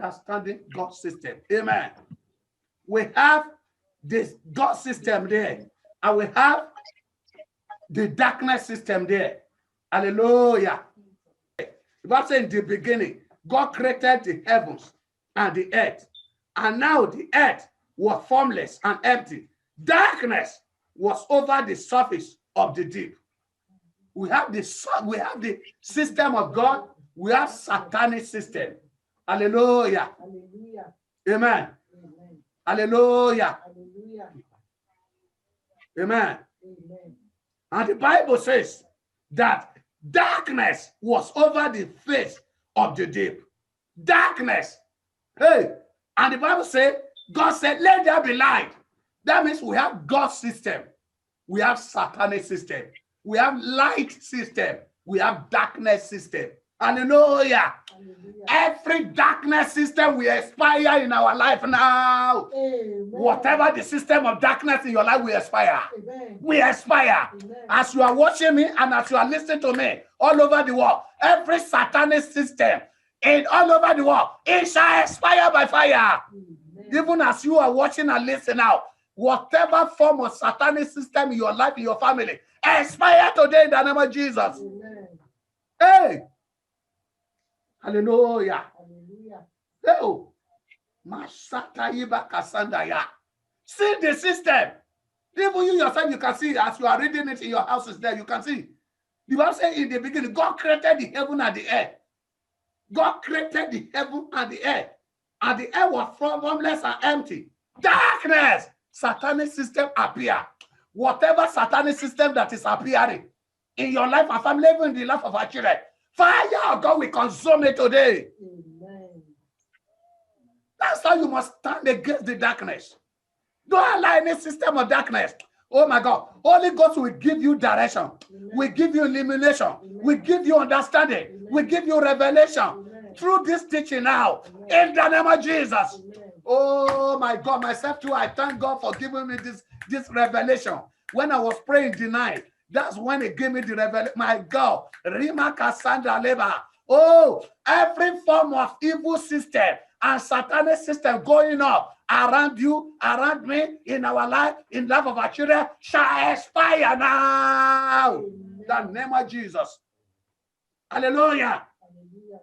understanding God's system. Amen. We have this God system there, and we have the darkness system there. Hallelujah. The Bible says in the beginning, God created the heavens and the earth, and now the earth was formless and empty. Darkness was over the surface of the deep. We have the system of God. We have satanic system. Hallelujah. Hallelujah. Amen. Amen. Hallelujah. Hallelujah. Amen. Amen. And the Bible says that darkness was over the face of the deep. Darkness. Hey. And the Bible said, God said, let there be light. That means we have God's system. We have satanic system. We have light system. We have darkness system. Hallelujah. Hallelujah. Every darkness system will expire in our life now. Amen. Whatever the system of darkness in your life will expire. Amen. We expire. Amen. As you are watching me and as you are listening to me all over the world, every satanic system in all over the world, it shall expire by fire. Amen. Even as you are watching and listening now, whatever form of satanic system in your life, in your family, expire today in the name of Jesus. Amen. Hey! Hallelujah. Hallelujah. Oh, Masata Yiba Kasandaya. See the system. Even you yourself, you can see as you are reading it in your houses there, you can see. The Bible says in the beginning, God created the heaven and the earth. God created the heaven and the earth. And the earth was formless and empty. Darkness. Satanic system appear. Whatever satanic system that is appearing in your life and family, even in the life of our children, fire of God will consume it today. Amen. That's how you must stand against the darkness. Don't allow any system of darkness. Oh my God. Holy Ghost will give you direction. Amen. Will give you illumination. Amen. Will give you understanding. Amen. Will give you revelation. Amen. Through this teaching now. Amen. In the name of Jesus. Amen. Oh my God. Myself too. I thank God for giving me this revelation. When I was praying the night, that's when He gave me the revelation. My God. Rima Cassandra Leba. Oh, every form of evil system and satanic system going up around you, around me, in our life, in the life of our children, shall expire now. In the name of Jesus. Hallelujah. Hallelujah.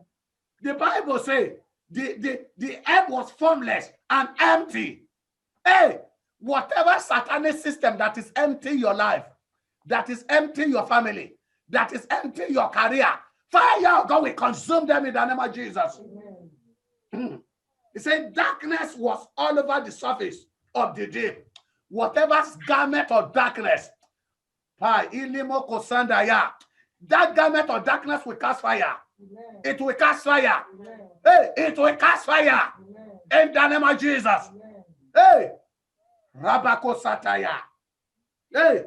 The Bible says the earth was formless and empty. Hey, whatever satanic system that is empty your life, that is empty your family, that is empty your career, fire of God will consume them in the name of Jesus. Amen. He said darkness was all over the surface of the deep. Whatever garment of darkness, that garment of darkness will cast fire. Amen. It will cast fire. Amen. Hey, it will cast fire. Amen. In the name of Jesus. Amen. Hey, Rabako Sataya. Hey,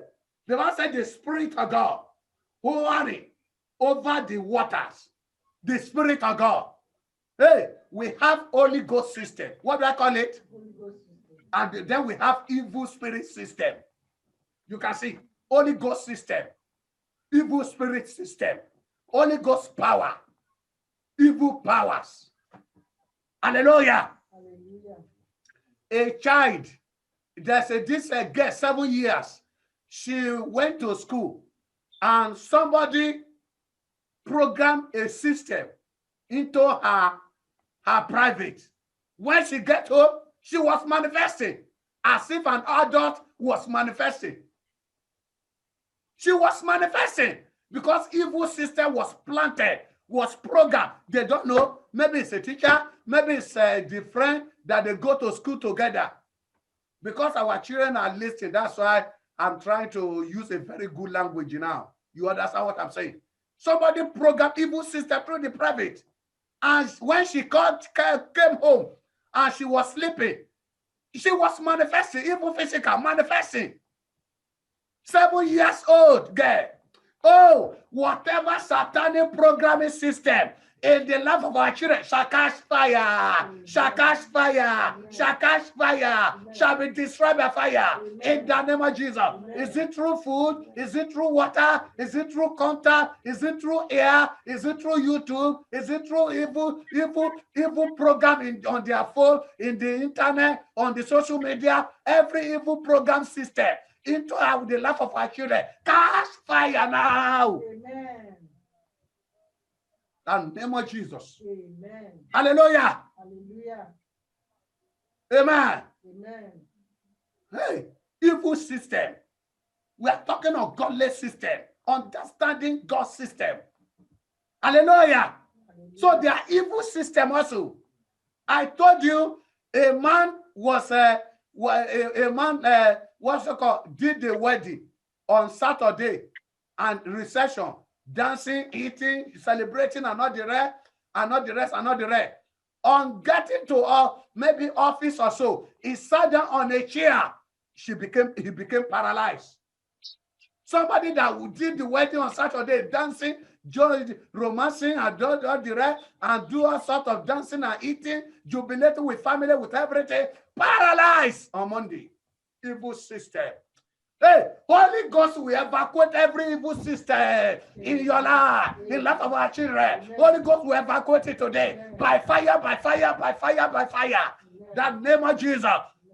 the Bible said the Spirit of God hovering over the waters. The Spirit of God. Hey, we have Holy Ghost system. What do I call it? Holy Ghost system. And then we have evil spirit system. You can see Holy Ghost system, evil spirit system, Holy Ghost power, evil powers. Hallelujah. Hallelujah. A child, this girl, 7 years, she went to school and somebody programmed a system into her private. When she get home, she was manifesting as if an adult was manifesting. She was manifesting because evil system was planted, was programmed. They don't know. Maybe it's a teacher. Maybe it's the friend that they go to school together. Because our children are listening, that's why I'm trying to use a very good language now. You understand what I'm saying? Somebody programmed evil system through the private. And when she came home and she was sleeping, she was manifesting, even physical, manifesting. 7 years old girl. Oh, whatever satanic programming system in the life of our children shall catch fire, shall catch fire, shall catch fire, shall be destroyed by fire in the name of Jesus. Is it through food? Is it through water? Is it through contact? Is it through air? Is it through YouTube? Is it through evil program on their phone, in the internet, on the social media? Every evil program system into the life of our children, catch fire now. Amen. In the name of Jesus. Amen. Hallelujah. Hallelujah. Amen. Amen. Hey, evil system. We are talking of godless system, understanding God's system. Hallelujah. So there are evil system also. I told you a man was what's it called, did the wedding on Saturday and reception, dancing, eating, celebrating, and not the rest, and not the rest, and not the rest. On getting to maybe office or so, he sat down on a chair. He became paralyzed. Somebody that did the wedding on Saturday, dancing, romancing, and do all the rest, and do all sorts of dancing and eating, jubilating with family, with everything, paralyzed on Monday. Evil system. Hey, Holy Ghost will evacuate every evil system in your life, in the life of our children. Holy Ghost will evacuate it today by fire, by fire, by fire, by fire. That name of Jesus.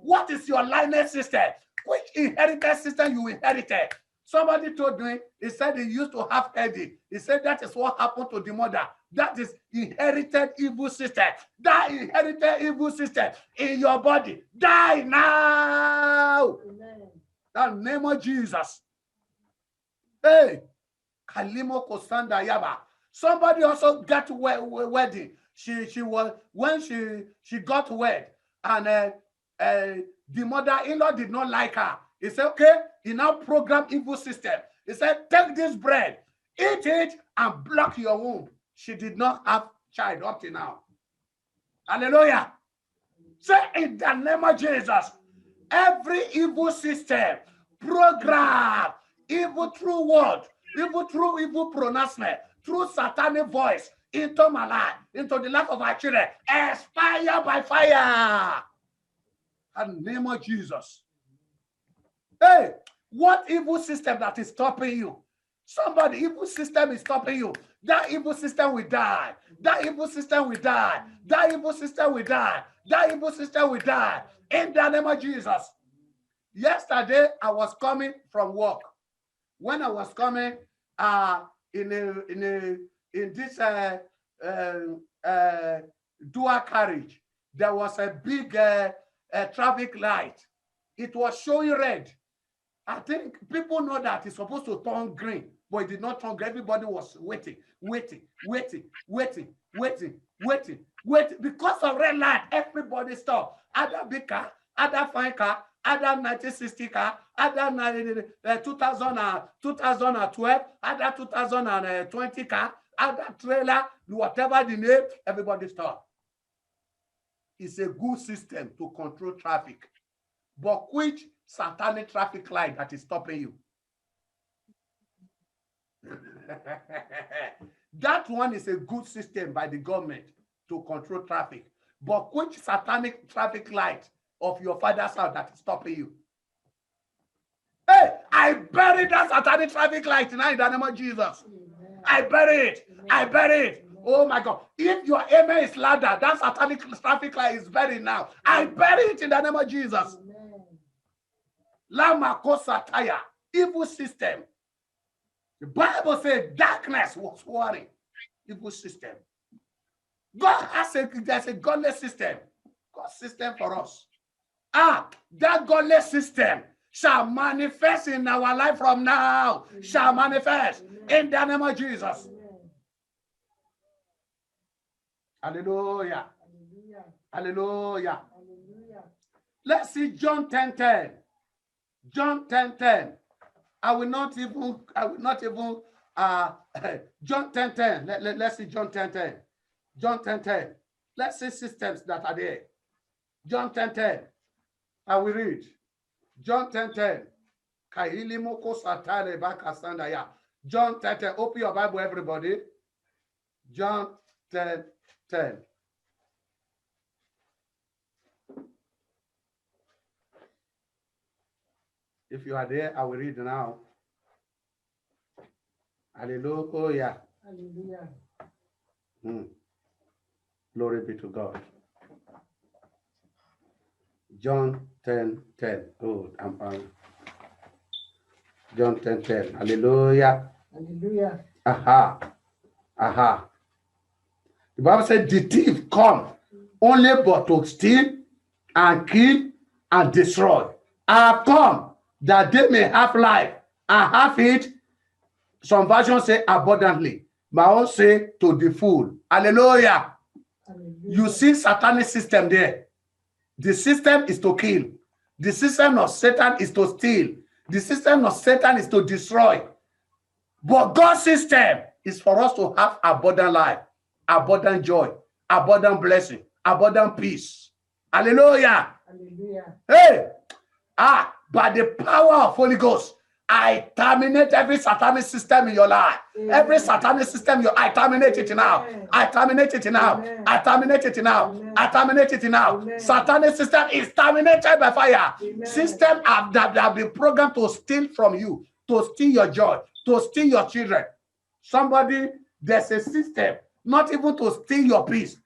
What is your lineage system? Which inherited system you inherited? Somebody told me, he said he used to have headache. He said that is what happened to the mother. That is inherited evil system. That inherited evil system in your body. Die now. Amen. The name of Jesus. Hey, Kalimo Kosanda Yaba. Somebody also got wedding. She was when she got wed, and the mother-in-law did not like her. He said, okay, he now programmed evil system. He said, take this bread, eat it, and block your womb. She did not have child up to now. Hallelujah. Say in the name of Jesus. Every evil system, program, evil through word, evil through evil pronouncement, through satanic voice, into my life, into the life of our children, expire by fire. In the name of Jesus. Hey, what evil system that is stopping you? Somebody, evil system is stopping you. That evil system will die. That evil system will die. That evil system will die. That evil system will die. In the name of Jesus. Yesterday, I was coming from work. When I was coming in this dual carriage, there was a big traffic light. It was showing red. I think people know that it's supposed to turn green, but it did not turn green. Everybody was waiting. Because of red light, everybody stopped. Other big car, other fine car, other 1960 car, other 2012, other 2020 car, other trailer, whatever the name, everybody stopped. It's a good system to control traffic. But which satanic traffic light that is stopping you? That one is a good system by the government to control traffic. But which satanic traffic light of your father's house that is stopping you? Hey, I bury that satanic traffic light now in the name of Jesus. Amen. I bury it. Amen. I bury it. Amen. Oh my God. If your amen is louder, that satanic traffic light is buried now. I bury it in the name of Jesus. Lama Kosataya, evil system. The Bible says darkness was warring. Evil system. God has there's a godless system. God's system for us. That godless system shall manifest in our life from now. Amen. Shall manifest. Amen. In the name of Jesus. Amen. Hallelujah. Hallelujah. Hallelujah. Hallelujah. Let's see John 10:10. John 10:10. I will not even John 10:10. Let's see John 10:10. John 10:10. Let's see systems that are there. John 10:10. I will read. John 10:10. John 10:10. Open your Bible, everybody. John 10, 10. If you are there, I will read now. Hallelujah. Hallelujah. Glory be to God. John 10, 10. Oh, I'm fine. John 10, 10. Hallelujah. Hallelujah. Aha. Aha. The Bible said the thief come only but to steal and kill and destroy. I have come that they may have life and have it. Some versions say abundantly. My own say to the full. Hallelujah. Hallelujah. You see satanic system there. The system is to kill. The system of Satan is to steal. The system of Satan is to destroy. But God's system is for us to have abundant life, abundant joy, abundant blessing, abundant peace. Hallelujah. Hallelujah. Hey, by the power of Holy Ghost, I terminate every satanic system in your life. Amen. Every satanic system, I terminate it now. Amen. I terminate it now. Amen. I terminate it now. Amen. I terminate it now. Amen. Satanic system is terminated by fire. Amen. System that have been programmed to steal from you, to steal your joy, to steal your children. Somebody, there's a system, not even to steal your peace,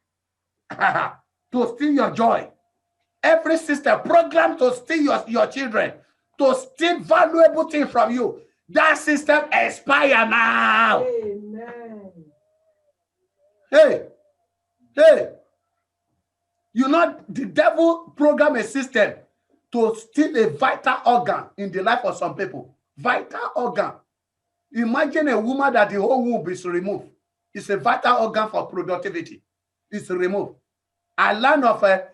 to steal your joy. Every system programmed to steal your children, to steal valuable things from you. That system expire now. Amen. Hey, you know the devil program a system to steal a vital organ in the life of some people. Vital organ. Imagine a woman that the whole womb is removed. It's a vital organ for productivity. It's removed. I learned of a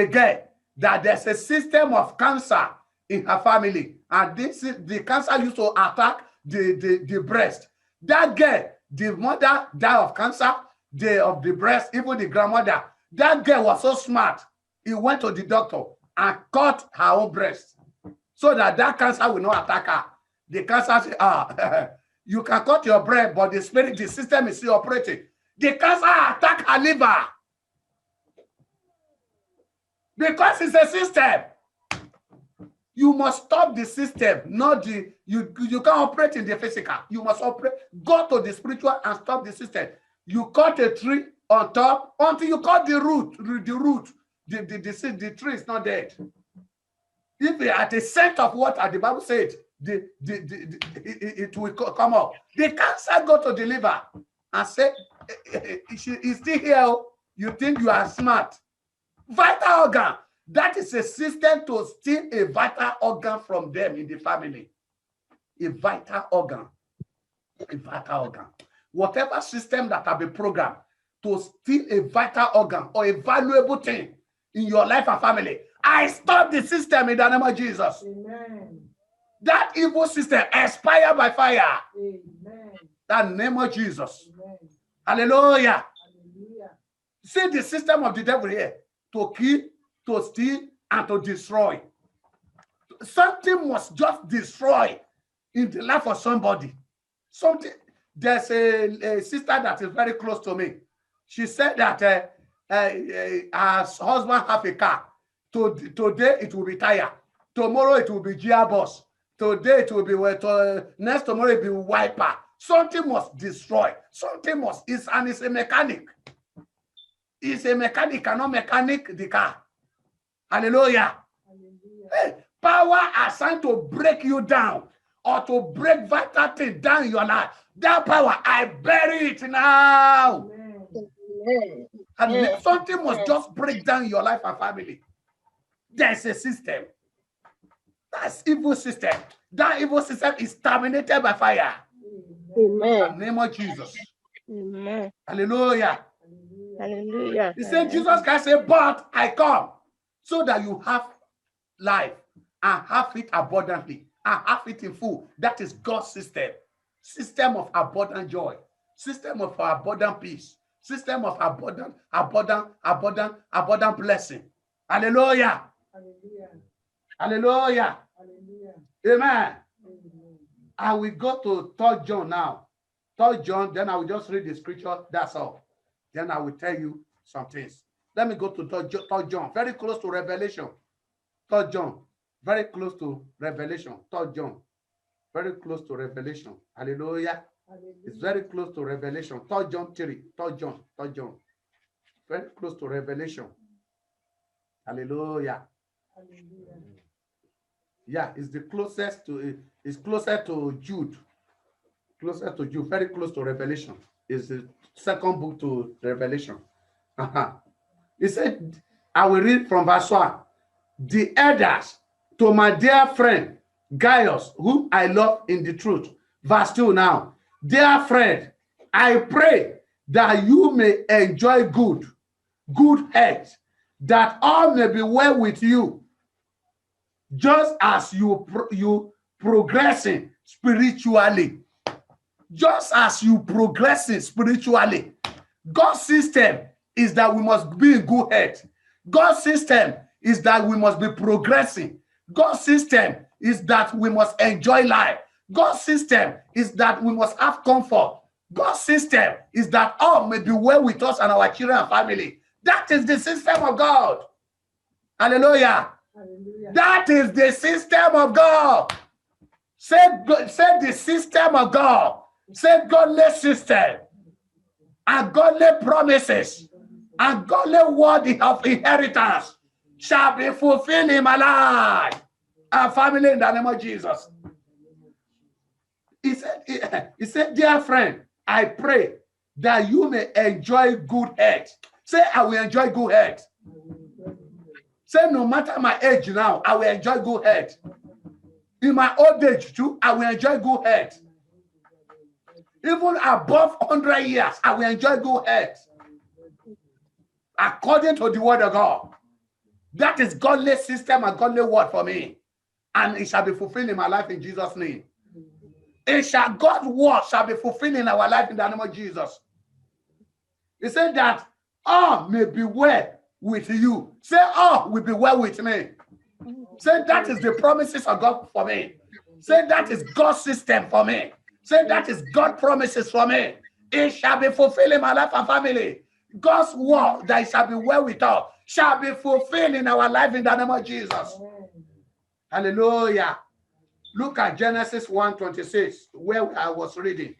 girl that there's a system of cancer in her family, and the cancer used to attack the breast. That girl, the mother died of cancer, of the breast, even the grandmother. That girl was so smart. He went to the doctor and cut her own breast so that cancer will not attack her. The cancer said, you can cut your breast, but the system is still operating. The cancer attack her liver. Because it's a system. You must stop the system, not you can't operate in the physical. You must operate, go to the spiritual and stop the system. You cut a tree on top until you cut the root. The tree is not dead. If at the scent of water, the Bible said, it will come up. The cancer go to the liver and say, it's still here. You think you are smart. Vital organ. That is a system to steal a vital organ from them in the family. A vital organ. A vital organ. Whatever system that have been programmed to steal a vital organ or a valuable thing in your life and family, I stop the system in the name of Jesus. Amen. That evil system expire by fire. Amen. In the name of Jesus. Amen. Hallelujah. Hallelujah. See the system of the devil here. To kill, to steal, and to destroy. Something must just destroy in the life of somebody. Something. There's a sister that is very close to me. She said that her husband have a car. Today it will be tire. Tomorrow it will be gearbox. Today it will be next tomorrow it will be wiper. Something must destroy. Something must. It's a mechanic. It's a mechanic, cannot mechanic the car. Hallelujah. Hallelujah. Hey, power assigned to break you down or to break vital things down in your life. That power, I bury it now. Amen. And something must just break down your life and family. There's a system. That's evil system. That evil system is terminated by fire. Amen. In the name of Jesus. Amen. Hallelujah. Hallelujah. He said, Jesus Christ said, but I come so that you have life and have it abundantly and have it in full. That is God's system. System of abundant joy. System of abundant peace. System of abundant blessing. Hallelujah. Hallelujah. Hallelujah. Hallelujah. Amen. Amen. I will go to 3 John now. 3 John, then I will just read the scripture. That's all. Then I will tell you some things. Let me go to 3 John, very close to Revelation. 3 John, very close to Revelation. 3 John, very close to Revelation. Hallelujah. It's very close to Revelation. 3 John 3. 3 John. 3 John. Very close to Revelation. Hallelujah. Hallelujah. Yeah, it's the closest to, it's closer to Jude. Closer to Jude, very close to Revelation. It's the second book to Revelation. He said, I will read from verse 1. The elders to my dear friend Gaius, whom I love in the truth. Verse 2 now. Dear friend, I pray that you may enjoy good health, that all may be well with you, just as you progressing spiritually. Just as you progressing spiritually. God's system is that we must be in good health. God's system is that we must be progressing. God's system is that we must enjoy life. God's system is that we must have comfort. God's system is that all may be well with us and our children and family. That is the system of God. Hallelujah. Hallelujah. That is the system of God. Say the system of God. Say godly system and godly promises and godly word of inheritance shall be fulfilled in my life and family in the name of Jesus. He said, dear friend, I pray that you may enjoy good health. Say, I will enjoy good health. Say, no matter my age now, I will enjoy good health. In my old age too, I will enjoy good health. Even above 100 years, I will enjoy good health. According to the word of God. That is godly system and godly word for me. And it shall be fulfilled in my life in Jesus' name. God's word shall be fulfilled in our life in the name of Jesus. He said that all may be well with you. Say, all will be well with me. Say, that is the promises of God for me. Say, that is God's system for me. Say, that is God's promises for me. It shall be fulfilled in my life and family. God's word that it shall be well with us shall be fulfilled in our life in the name of Jesus. Hallelujah. Look at Genesis 1:26, where I was reading.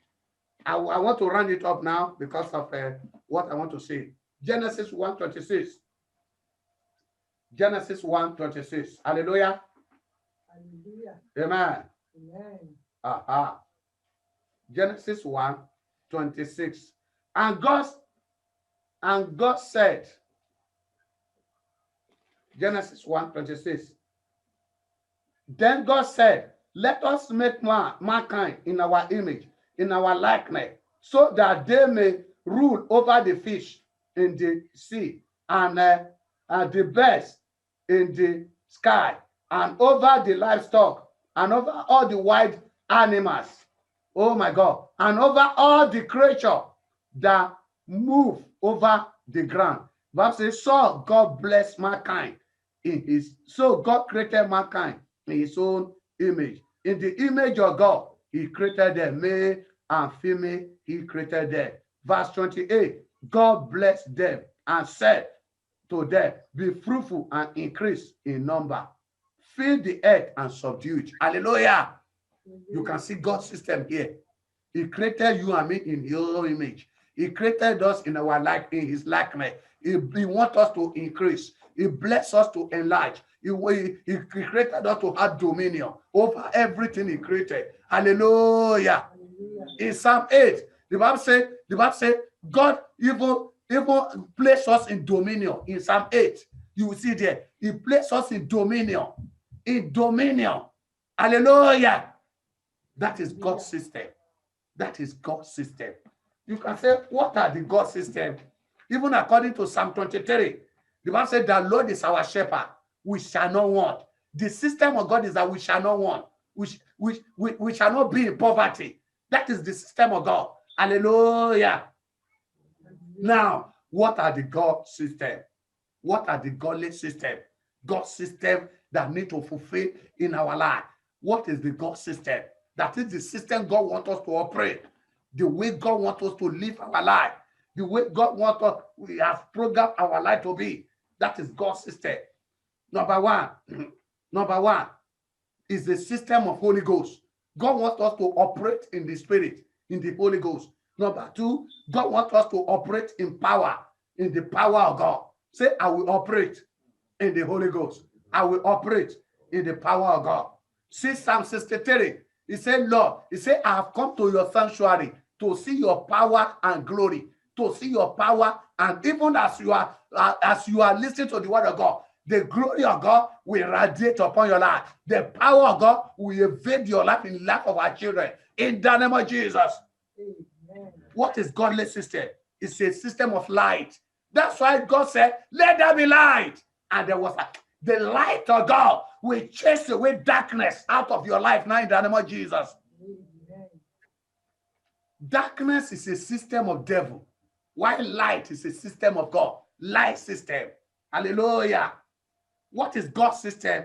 I want to round it up now because of what I want to say. Genesis 1:26. Genesis 1:26. Hallelujah. Hallelujah. Amen. Amen. Genesis 1:26. And God said, Genesis 1:26. Then God said, let us make mankind in our image, in our likeness, so that they may rule over the fish in the sea and the birds in the sky and over the livestock and over all the wild animals. Oh my God. And over all the creatures that move over the ground. Bible says, so God blessed mankind so God created mankind in his own image. In the image of God, he created them, male and female, he created them. Verse 28, God blessed them and said to them, be fruitful and increase in number. Fill the earth and subdue it. Hallelujah. You can see God's system here. He created you and me in his own image. He created us in our in his likeness. He wants us to increase. He blessed us to enlarge. He created us to have dominion over everything he created. Hallelujah. Hallelujah. In Psalm 8, the Bible said, God even placed us in dominion. In Psalm 8, you will see there, he placed us in dominion. In dominion. Hallelujah. That is God's system. That is God's system. You can say, what are the God system? Even according to Psalm 23, the Bible said that Lord is our shepherd. We shall not want. The system of God is that we shall not want. We shall not be in poverty. That is the system of God. Hallelujah. Now, what are the God system? What are the godly system? God system that need to fulfill in our life. What is the God system? That is the system God wants us to operate. The way God wants us to live our life. the way God wants us, we have programmed our life to be. That is God's system. Number one is the system of Holy Ghost. God wants us to operate in the Spirit, in the Holy Ghost. Number two, God wants us to operate in power, in the power of God. Say, I will operate in the Holy Ghost. I will operate in the power of God. See Psalm 63. He said, Lord, he said, I have come to your sanctuary to see your power and glory, to see your power. And even as you are listening to the word of God, the glory of God will radiate upon your life. The power of God will evade your life in the life of our children. In the name of Jesus. Amen. What is godly system? It's a system of light. That's why God said, let there be light. And there was the light of God will chase away darkness out of your life now in the name of Jesus. Amen. Darkness is a system of devil, while light is a system of God. Light system. Hallelujah. What is God's system?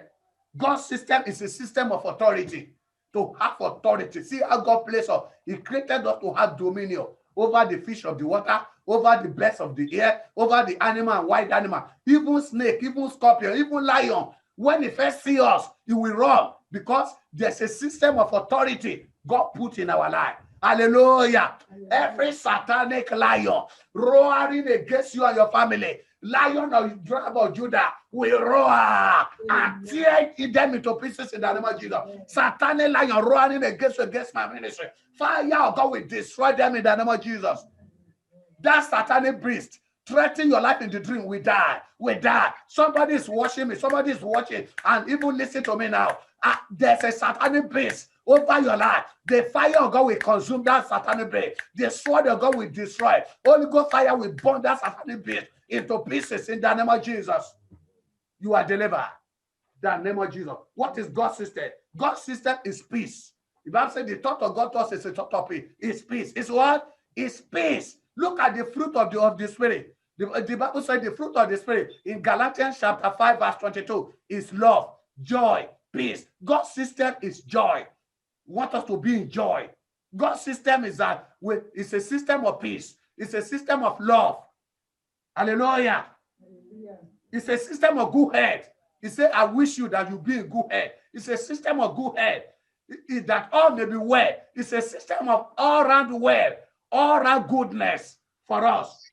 God's system is a system of authority. To have authority. See how God placed us. He created us to have dominion over the fish of the water, over the birds of the air, over the animal and wild animal, even snake, even scorpion, even lion. When he first see us, he will run because there's a system of authority God put in our life. Hallelujah. Every satanic lion roaring against you and your family, lion of tribe of Judah will roar and tear them into pieces in the name of Jesus. Satanic lion roaring against my ministry. Fire of God will destroy them in the name of Jesus. That satanic beast threatening your life in the dream, we die. We die. Somebody is watching me. Somebody is watching and even listen to me now. There's a satanic beast over your life. The fire of God will consume that satanic beast. The sword of God will destroy. Holy Ghost fire will burn that satanic beast into pieces in the name of Jesus. You are delivered. The name of Jesus. What is God's system? God's system is peace. The Bible says the thought of God to us is a thought of peace. It's peace. It's what? It's peace. Look at the fruit of the Spirit. The Bible says the fruit of the Spirit in Galatians chapter 5 verse 22 is love, joy, peace. God's system is joy. Want us to be in joy. God's system is that it's a system of peace. It's a system of love. Hallelujah. Hallelujah. It's a system of good health. He said, I wish you that you be in good health. It's a system of good health. That all may be well. It's a system of all-round well, all-round goodness for us.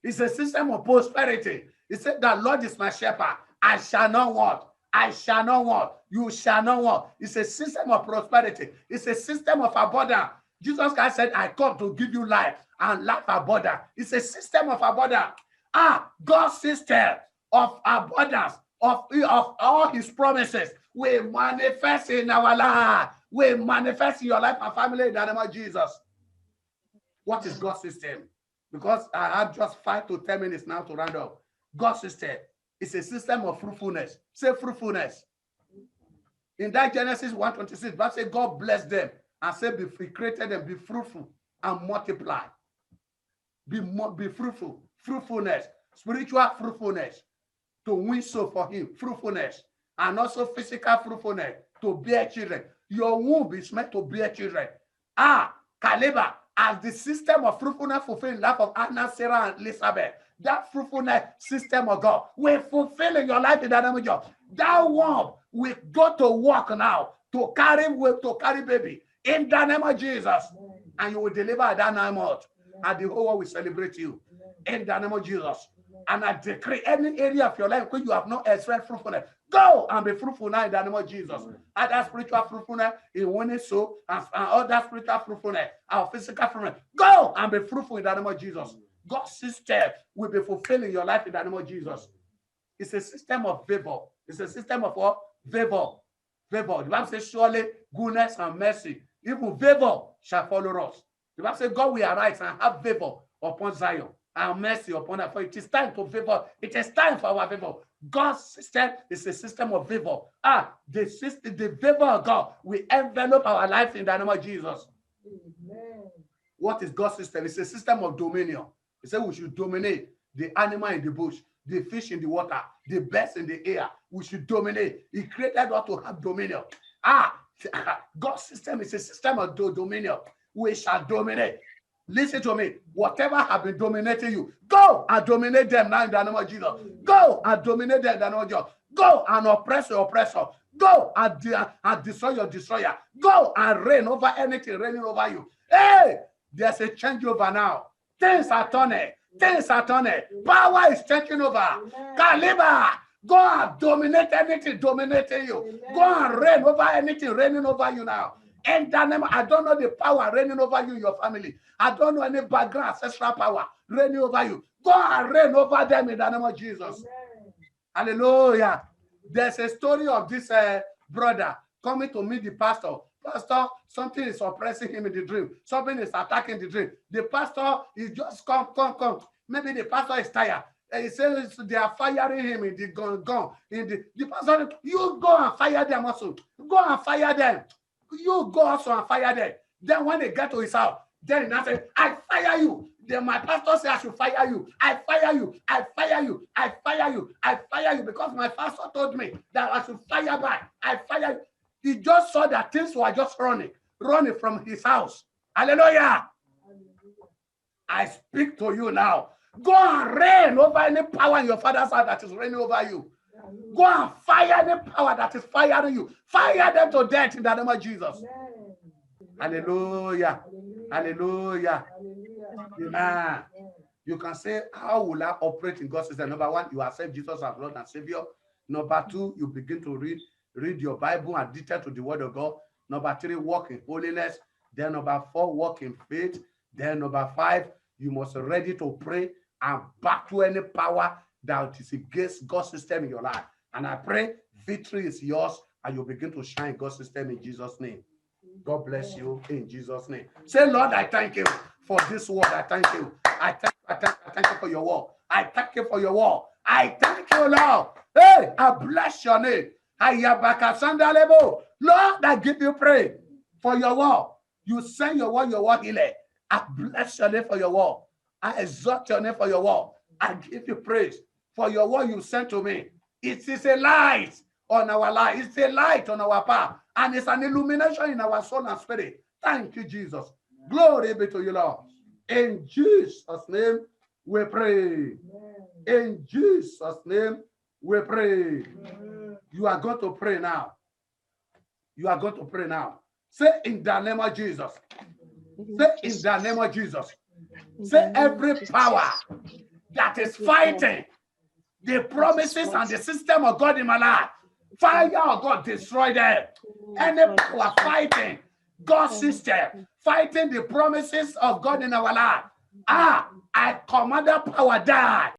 It's a system of prosperity. He said, the Lord is my shepherd. I shall not want. I shall not want. You shall not want. It's a system of prosperity. It's a system of abundance. Jesus Christ said, I come to give you life and life abundance. It's a system of abundance. God's system of abundance, of all his promises will manifest in our life. Will manifest in your life and family in the name of Jesus. What is God's system? Because I have just 5 to 10 minutes now to round up. God's system is a system of fruitfulness. Say fruitfulness. In that Genesis 1:26, Bible says God blessed them and said, He created them, be fruitful and multiply. Be fruitful. Fruitfulness. Spiritual fruitfulness. To win soul for him. Fruitfulness. And also physical fruitfulness. To bear children. Your womb is meant to bear children. Caleba, as the system of fruitfulness fulfilled in the life of Anna, Sarah, and Elizabeth, that fruitfulness system of God will fulfill in your life in the name of God. That womb will go to work now to carry baby in the name of Jesus. And you will deliver at that 9 months. And the whole world will celebrate you in the name of Jesus. And I decree any area of your life where you have not experienced fruitfulness, go and be fruitful now in the name of Jesus. And that spiritual fruitfulness in winning soul and other spiritual fruitfulness, our physical fruitfulness, go and be fruitful in the name of Jesus. God's system will be fulfilling your life in the name of Jesus. It's a system of favor. It's a system of what? Favor. Favor. The Bible says, surely goodness and mercy, even favor shall follow us. The Bible says, God will arise and have favor upon Zion and mercy upon us. For it is time to favor. It is time for our favor. God's system is a system of favor. The favor of God will envelop our life in the name of Jesus. Amen. What is God's system? It's a system of dominion. He said we should dominate the animal in the bush, the fish in the water, the birds in the air. We should dominate. He created us to have dominion. God's system is a system of dominion. We shall dominate. Listen to me. Whatever have been dominating you, go and dominate them now in the name of Jesus. Go and dominate them in the name of Jesus. Go and oppress your oppressor. Go and destroy your destroyer. Go and reign over anything reigning over you. Hey, there's a changeover now. Things are turning. Things are turning. Power is changing over. Caliber, go and dominate anything dominating you. Go and reign over anything reigning over you now. And I don't know the power reigning over you, your family. I don't know any background ancestral power reigning over you. Go and reign over them in the name of Jesus. Hallelujah. There's a story of this brother coming to meet the pastor. Pastor, something is oppressing him in the dream. Something is attacking the dream. The pastor is just come. Maybe the pastor is tired. He says they are firing him in the gun. The pastor, you go and fire them also. Go and fire them. You go also and fire them. Then when they get to his house, then he says, I fire you. Then my pastor says I should fire you. I fire you. I fire you. I fire you. I fire you because my pastor told me that I should fire back. I fire you. He just saw that things were just running from his house. Hallelujah. I speak to you now. Go and reign over any power in your father's house that is reigning over you. Go and fire any power that is firing you. Fire them to death in the name of Jesus. Hallelujah. Hallelujah. Amen. You can say, how will I operate in God's system? Number one, you accept Jesus as Lord and Savior. Number two, you begin to read your Bible and detail to the word of God. Number three, walk in holiness. Then number four, walk in faith. Then number five, you must be ready to pray and battle any power that is against God's system in your life. And I pray victory is yours and you begin to shine God's system in Jesus' name. God bless you in Jesus' name. Say, Lord, I thank you for this word. I thank you. I thank you for your word. I thank you for your word. I thank you, Lord. Hey, I bless your name. Lord, I give you praise for your word. You send your word healing. I bless your name for your word. I exalt your name for your word. I give you praise for your word you sent to me. It is a light on our life. It's a light on our path. And it's an illumination in our soul and spirit. Thank you, Jesus. Glory be to you, Lord. In Jesus' name, we pray. In Jesus' name, we pray. You are going to pray now. You are going to pray now. Say, in the name of Jesus. Say, in the name of Jesus. Say, every power that is fighting the promises and the system of God in my life, fire of God, destroy them. Any power fighting God's system, fighting the promises of God in our life, I command that power die.